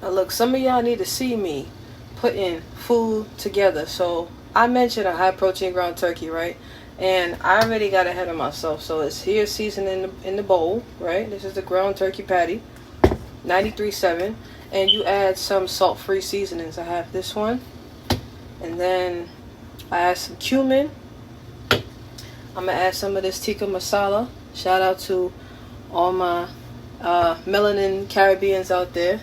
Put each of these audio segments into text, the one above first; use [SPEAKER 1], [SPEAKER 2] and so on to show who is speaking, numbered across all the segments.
[SPEAKER 1] Now look, some of y'all need to see me putting food together. So I mentioned a high protein ground turkey, right? And I already got ahead of myself. So it's here seasoned in the bowl, right? This is the ground turkey patty, 93.7. And you add some salt-free seasonings. I have this one. And then I add some cumin. I'm going to add some of this tikka masala. Shout out to all my melanin Caribbeans out there.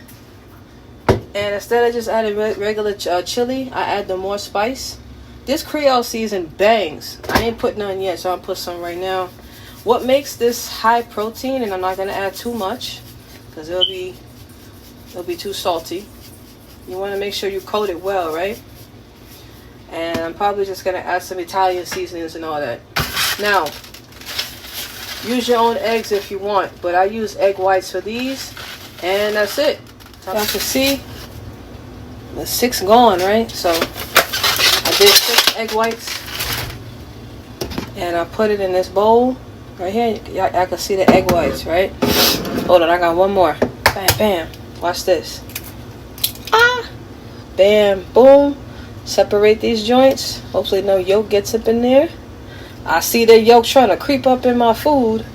[SPEAKER 1] And instead of just adding regular chili, I add the more spice. This Creole season bangs. I ain't put none yet, so I'll put some right now. What makes this high protein, and I'm not going to add too much because it'll be too salty. You want to make sure you coat it well, right? And I'm probably just going to add some Italian seasonings and all that. Now, use your own eggs if you want, but I use egg whites for these, and that's it. So y'all can see the 6 gone, right? So I did 6 egg whites, and I put it in this bowl right here. I can see the egg whites, right? Hold on, I got one more. Bam, bam. Watch this. Bam, boom. Separate these joints. Hopefully no yolk gets up in there. I see the yolk trying to creep up in my food.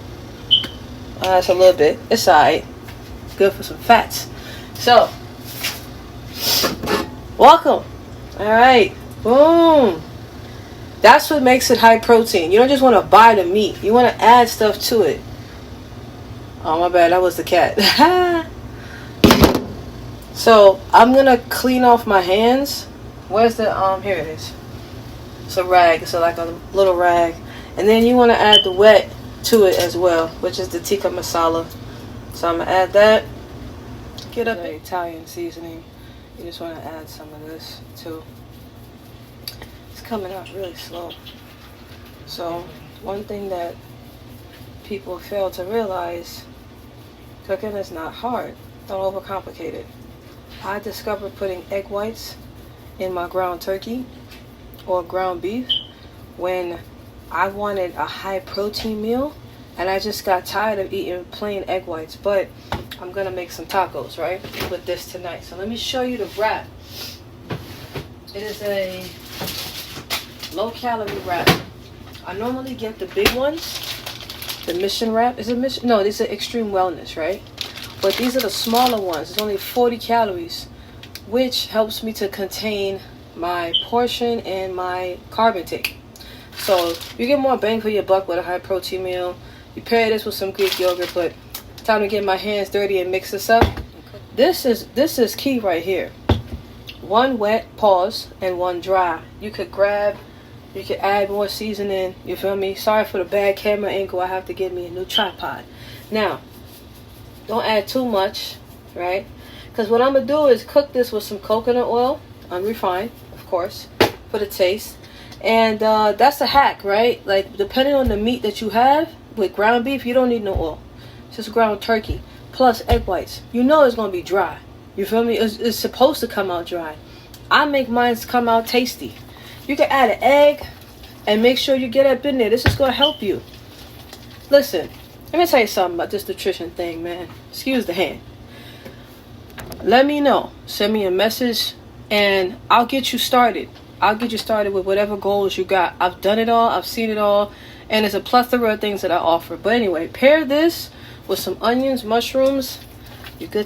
[SPEAKER 1] That's a little bit. It's alright. Good for some fats. So, welcome. Alright. Boom. That's what makes it high protein. You don't just want to buy the meat. You want to add stuff to it. Oh, my bad. That was the cat. So, I'm going to clean off my hands. Where's the, here it is. It's a rag. It's like a little rag. And then you want to add the wet to it as well, which is the tikka masala. So I'm going to add that. Get up the Italian seasoning. You just want to add some of this too. It's coming out really slow. So one thing that people fail to realize, cooking is not hard. Don't overcomplicate it. I discovered putting egg whites in my ground turkey or ground beef when I wanted a high protein meal and I just got tired of eating plain egg whites. But I'm gonna make some tacos, right, with this tonight. So let me show you the wrap. It is a low calorie wrap. I normally get the big ones, the mission wrap. Is it mission? No, these are extreme wellness, right? But these are the smaller ones. It's only 40 calories, which helps me to contain my portion and my carb intake. So you get more bang for your buck with a high protein meal. You pair this with some Greek yogurt, but time to get my hands dirty and mix this up. This is key right here. One wet, pause, and one dry. You could add more seasoning. You feel me? Sorry for the bad camera angle. I have to get me a new tripod. Now, don't add too much, right? Because what I'm gonna do is cook this with some coconut oil, unrefined, of course, for the taste. And that's a hack, right? Like, depending on the meat that you have, with ground beef, you don't need no oil. It's just ground turkey, plus egg whites. You know it's going to be dry. You feel me? It's supposed to come out dry. I make mine come out tasty. You can add an egg and make sure you get up in there. This is going to help you. Listen, let me tell you something about this nutrition thing, man. Excuse the hand. Let me know. Send me a message and I'll get you started. I'll get you started with whatever goals you got. I've done it all. I've seen it all. And there's a plethora of things that I offer. But anyway, pair this with some onions, mushrooms. You're good to